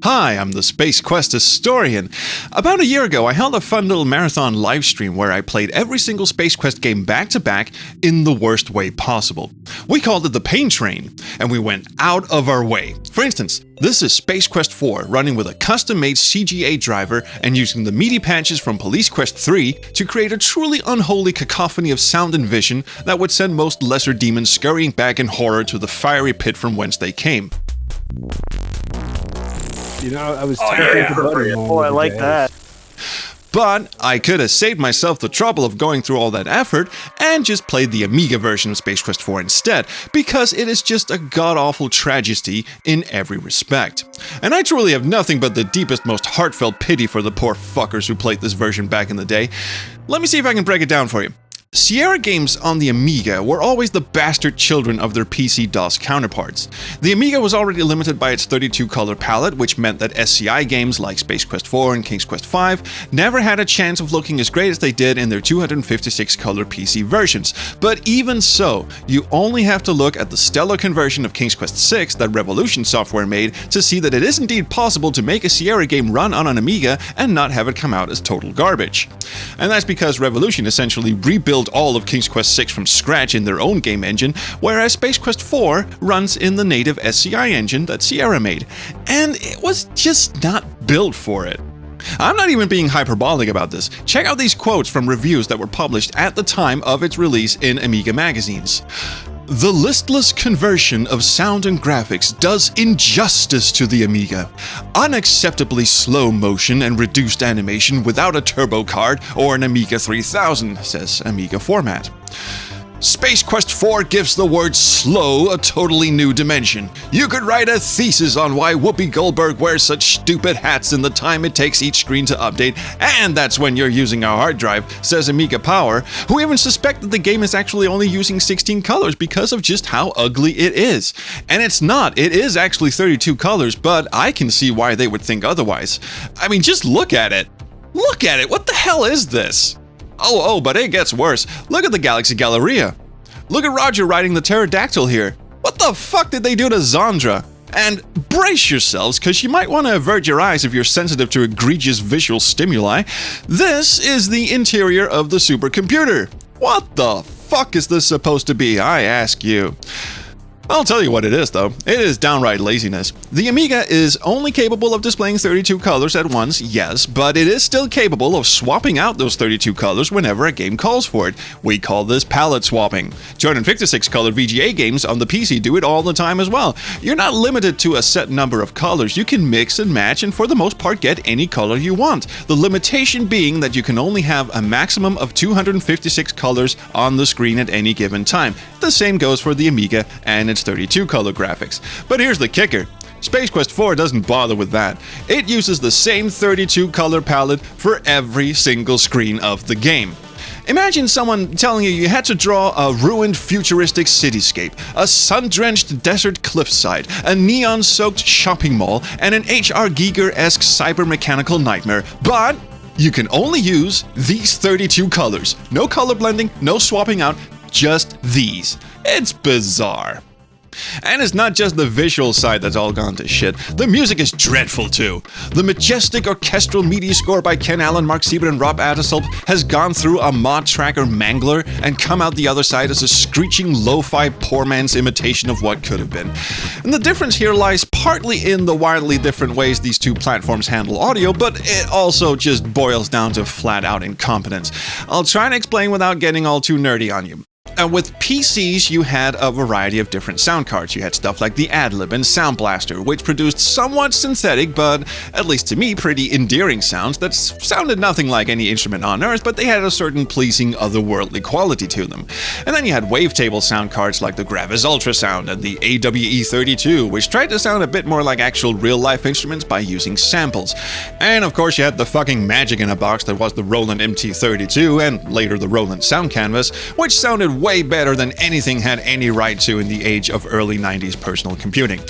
Hi, I'm the Space Quest historian. About a year ago, I held a fun little marathon livestream where I played every single Space Quest game back to back in the worst way possible. We called it the Pain Train, and we went out of our way. For instance, this is Space Quest 4 running with a custom-made CGA driver and using the meaty patches from Police Quest 3 to create a truly unholy cacophony of sound and vision that would send most lesser demons scurrying back in horror to the fiery pit from whence they came. You know, I was I like that. But I could have saved myself the trouble of going through all that effort and just played the Amiga version of Space Quest 4 instead, because it is just a god-awful tragedy in every respect. And I truly have nothing but the deepest, most heartfelt pity for the poor fuckers who played this version back in the day. Let me see if I can break it down for you. Sierra games on the Amiga were always the bastard children of their PC-DOS counterparts. The Amiga was already limited by its 32-color palette, which meant that SCI games like Space Quest 4 and King's Quest 5 never had a chance of looking as great as they did in their 256-color PC versions. But even so, you only have to look at the stellar conversion of King's Quest 6 that Revolution Software made to see that it is indeed possible to make a Sierra game run on an Amiga and not have it come out as total garbage. And that's because Revolution essentially rebuilt all of King's Quest 6 from scratch in their own game engine, whereas Space Quest 4 runs in the native SCI engine that Sierra made. And it was just not built for it. I'm not even being hyperbolic about this. Check out these quotes from reviews that were published at the time of its release in Amiga magazines. "The listless conversion of sound and graphics does injustice to the Amiga. Unacceptably slow motion and reduced animation without a turbo card or an Amiga 3000, says Amiga Format. Space Quest 4 gives the word slow a totally new dimension. You could write a thesis on why Whoopi Goldberg wears such stupid hats in the time it takes each screen to update, and that's when you're using a hard drive, says Amiga Power, who even suspect that the game is actually only using 16 colors because of just how ugly it is. And it's not, it is actually 32 colors, but I can see why they would think otherwise. I mean, just look at it. Look at it, what the hell is this? Oh, but it gets worse. Look at the Galaxy Galleria. Look at Roger riding the pterodactyl here. What the fuck did they do to Zandra? And brace yourselves, because you might want to avert your eyes if you're sensitive to egregious visual stimuli. This is the interior of the supercomputer. What the fuck is this supposed to be, I ask you? I'll tell you what it is, though. It is downright laziness. The Amiga is only capable of displaying 32 colors at once, yes, but it is still capable of swapping out those 32 colors whenever a game calls for it. We call this palette swapping. 256-color VGA games on the PC do it all the time as well. You're not limited to a set number of colors. You can mix and match and for the most part get any color you want. The limitation being that you can only have a maximum of 256 colors on the screen at any given time. The same goes for the Amiga and its 32-color graphics. But here's the kicker. Space Quest 4 doesn't bother with that. It uses the same 32-color palette for every single screen of the game. Imagine someone telling you had to draw a ruined futuristic cityscape, a sun-drenched desert cliffside, a neon-soaked shopping mall, and an H.R. Giger-esque cyber-mechanical nightmare, but you can only use these 32 colors. No color blending, no swapping out, just these. It's bizarre. And it's not just the visual side that's all gone to shit. The music is dreadful too. The majestic orchestral MIDI score by Ken Allen, Mark Siebert, and Rob Addersulp has gone through a mod tracker mangler and come out the other side as a screeching lo-fi poor man's imitation of what could have been. And the difference here lies partly in the wildly different ways these two platforms handle audio, but it also just boils down to flat-out incompetence. I'll try and explain without getting all too nerdy on you. With PCs, you had a variety of different sound cards. You had stuff like the Adlib and Sound Blaster, which produced somewhat synthetic, but at least to me, pretty endearing sounds that sounded nothing like any instrument on Earth, but they had a certain pleasing otherworldly quality to them. And then you had wavetable sound cards like the Gravis Ultrasound and the AWE32, which tried to sound a bit more like actual real-life instruments by using samples. And of course, you had the fucking magic in a box that was the Roland MT32 and later the Roland Sound Canvas, which sounded way better than anything had any right to in the age of early 90s personal computing.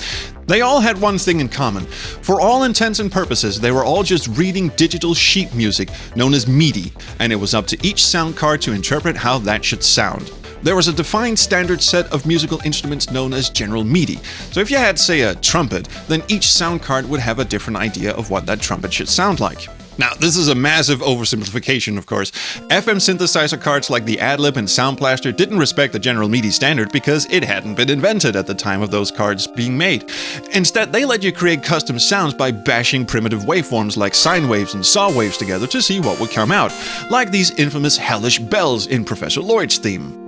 They all had one thing in common. For all intents and purposes, they were all just reading digital sheet music known as MIDI, and it was up to each sound card to interpret how that should sound. There was a defined standard set of musical instruments known as general MIDI. So if you had, say, a trumpet, then each sound card would have a different idea of what that trumpet should sound like. Now, this is a massive oversimplification, of course. FM synthesizer cards like the Adlib and Sound Blaster didn't respect the general MIDI standard because it hadn't been invented at the time of those cards being made. Instead, they let you create custom sounds by bashing primitive waveforms like sine waves and saw waves together to see what would come out, like these infamous hellish bells in Professor Lloyd's theme.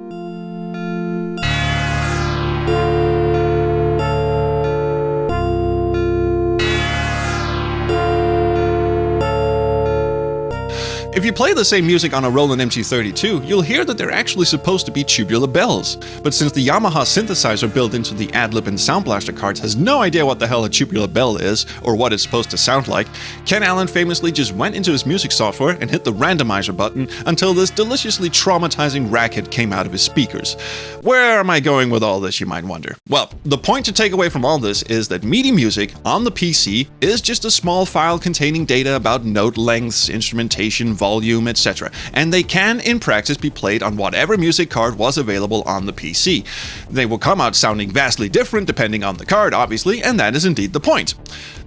If you play the same music on a Roland MT32, you'll hear that they're actually supposed to be tubular bells. But since the Yamaha synthesizer built into the Adlib and Sound Blaster cards has no idea what the hell a tubular bell is, or what it's supposed to sound like, Ken Allen famously just went into his music software and hit the randomizer button until this deliciously traumatizing racket came out of his speakers. Where am I going with all this, you might wonder? Well, the point to take away from all this is that MIDI music on the PC is just a small file containing data about note lengths, instrumentation, volume, etc. And they can, in practice, be played on whatever music card was available on the PC. They will come out sounding vastly different depending on the card, obviously, and that is indeed the point.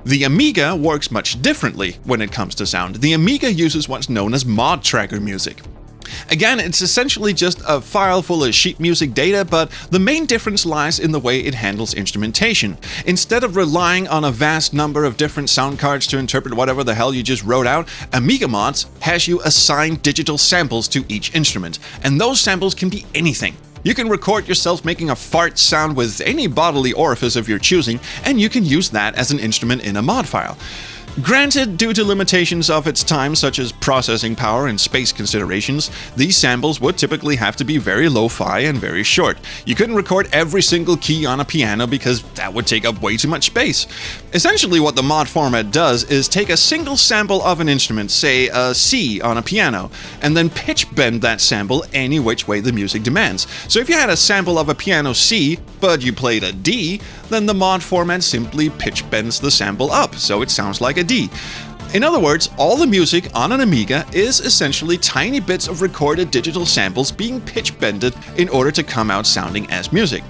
The Amiga works much differently when it comes to sound. The Amiga uses what's known as mod tracker music. Again, it's essentially just a file full of sheet music data, but the main difference lies in the way it handles instrumentation. Instead of relying on a vast number of different sound cards to interpret whatever the hell you just wrote out, Amiga Mods has you assign digital samples to each instrument, and those samples can be anything. You can record yourself making a fart sound with any bodily orifice of your choosing, and you can use that as an instrument in a mod file. Granted, due to limitations of its time such as processing power and space considerations, these samples would typically have to be very lo-fi and very short. You couldn't record every single key on a piano because that would take up way too much space. Essentially what the mod format does is take a single sample of an instrument, say a C on a piano, and then pitch bend that sample any which way the music demands. So if you had a sample of a piano C, but you played a D, then the mod format simply pitch bends the sample up, so it sounds like a D. In other words, all the music on an Amiga is essentially tiny bits of recorded digital samples being pitch bended in order to come out sounding as music.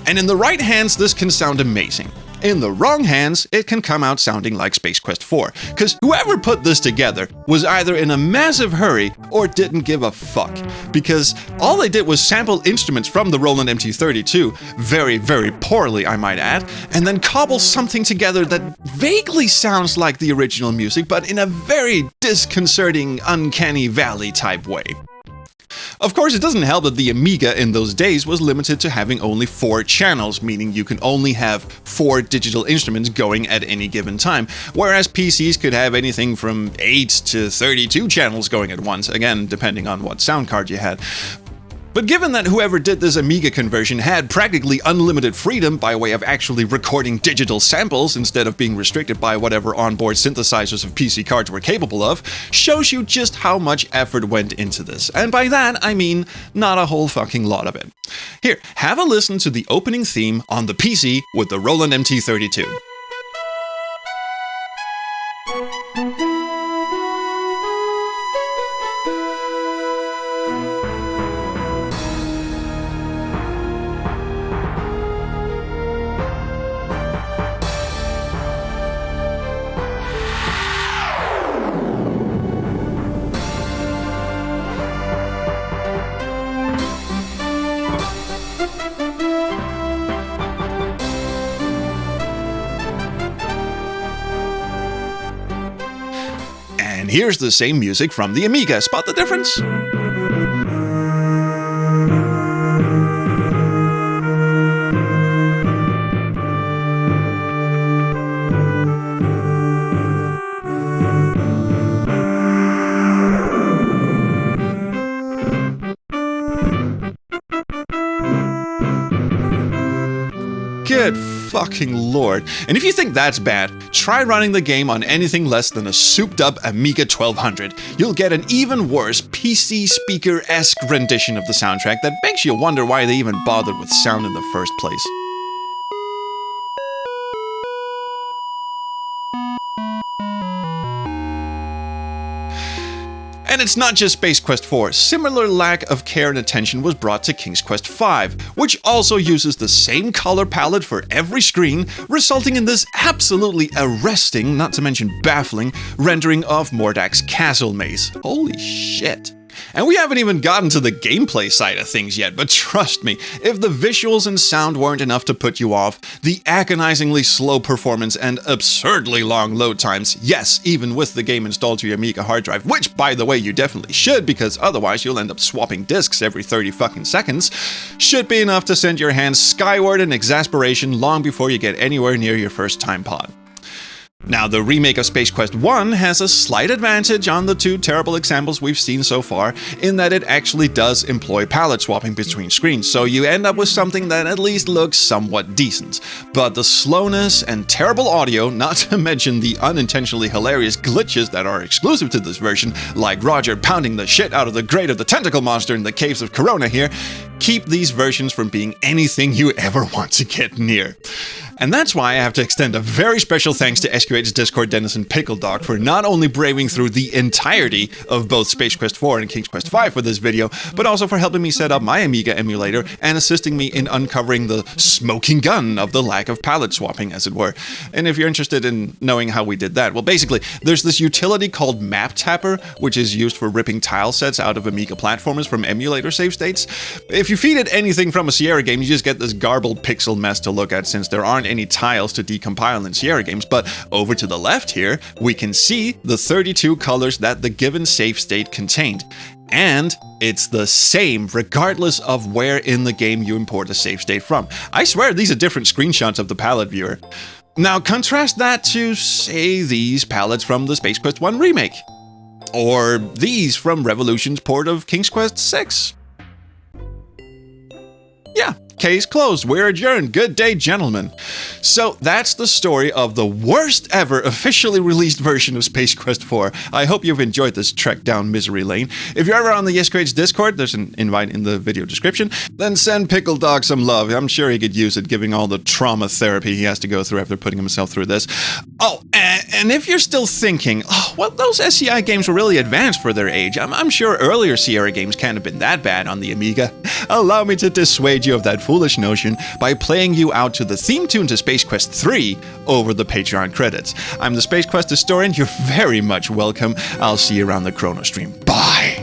And in the right hands, this can sound amazing. In the wrong hands, it can come out sounding like Space Quest 4, because whoever put this together was either in a massive hurry or didn't give a fuck, because all they did was sample instruments from the Roland MT32, very, very poorly I might add, and then cobble something together that vaguely sounds like the original music, but in a very disconcerting, uncanny valley type way. Of course, it doesn't help that the Amiga in those days was limited to having only 4 channels, meaning you can only have 4 digital instruments going at any given time, whereas PCs could have anything from 8 to 32 channels going at once, again, depending on what sound card you had. But given that whoever did this Amiga conversion had practically unlimited freedom by way of actually recording digital samples instead of being restricted by whatever onboard synthesizers of PC cards were capable of, shows you just how much effort went into this. And by that, I mean not a whole fucking lot of it. Here, have a listen to the opening theme on the PC with the Roland MT32. And here's the same music from the Amiga. Spot the difference? Good fucking lord. And if you think that's bad, try running the game on anything less than a souped-up Amiga 1200. You'll get an even worse PC speaker-esque rendition of the soundtrack that makes you wonder why they even bothered with sound in the first place. And it's not just Space Quest 4. Similar lack of care and attention was brought to King's Quest 5, which also uses the same color palette for every screen, resulting in this absolutely arresting, not to mention baffling, rendering of Mordak's castle maze. Holy shit. And we haven't even gotten to the gameplay side of things yet, but trust me, if the visuals and sound weren't enough to put you off, the agonizingly slow performance and absurdly long load times, yes, even with the game installed to your Amiga hard drive, which, by the way, you definitely should, because otherwise you'll end up swapping disks every 30 fucking seconds, should be enough to send your hands skyward in exasperation long before you get anywhere near your first time pod. Now, the remake of Space Quest 1 has a slight advantage on the two terrible examples we've seen so far, in that it actually does employ palette swapping between screens, so you end up with something that at least looks somewhat decent. But the slowness and terrible audio, not to mention the unintentionally hilarious glitches that are exclusive to this version, like Roger pounding the shit out of the grate of the tentacle monster in the caves of Corona here, keep these versions from being anything you ever want to get near. And that's why I have to extend a very special thanks to SQH's Discord denizen Pickle Dog for not only braving through the entirety of both Space Quest 4 and King's Quest 5 for this video, but also for helping me set up my Amiga emulator and assisting me in uncovering the smoking gun of the lack of palette swapping, as it were. And if you're interested in knowing how we did that, well, basically, there's this utility called Map Tapper, which is used for ripping tile sets out of Amiga platformers from emulator save states. If you feed it anything from a Sierra game, you just get this garbled pixel mess to look at, since there aren't any tiles to decompile in Sierra games. But over to the left here, we can see the 32 colors that the given save state contained. And it's the same regardless of where in the game you import a save state from. I swear these are different screenshots of the palette viewer. Now contrast that to, say, these palettes from the Space Quest 1 remake. Or these from Revolution's port of King's Quest 6. Yeah, case closed. We're adjourned. Good day, gentlemen. So that's the story of the worst ever officially released version of Space Quest 4. I hope you've enjoyed this trek down misery lane. If you're ever on the SQH Discord, there's an invite in the video description, then send Pickle Dog some love. I'm sure he could use it, given all the trauma therapy he has to go through after putting himself through this. Oh, and if you're still thinking, oh, well, those SCI games were really advanced for their age, I'm sure earlier Sierra games can't have been that bad on the Amiga. Allow me to dissuade you of that foolish notion by playing you out to the theme tune to Space Quest 3 over the Patreon credits. I'm the Space Quest historian. You're very much welcome. I'll see you around the Chrono stream. Bye!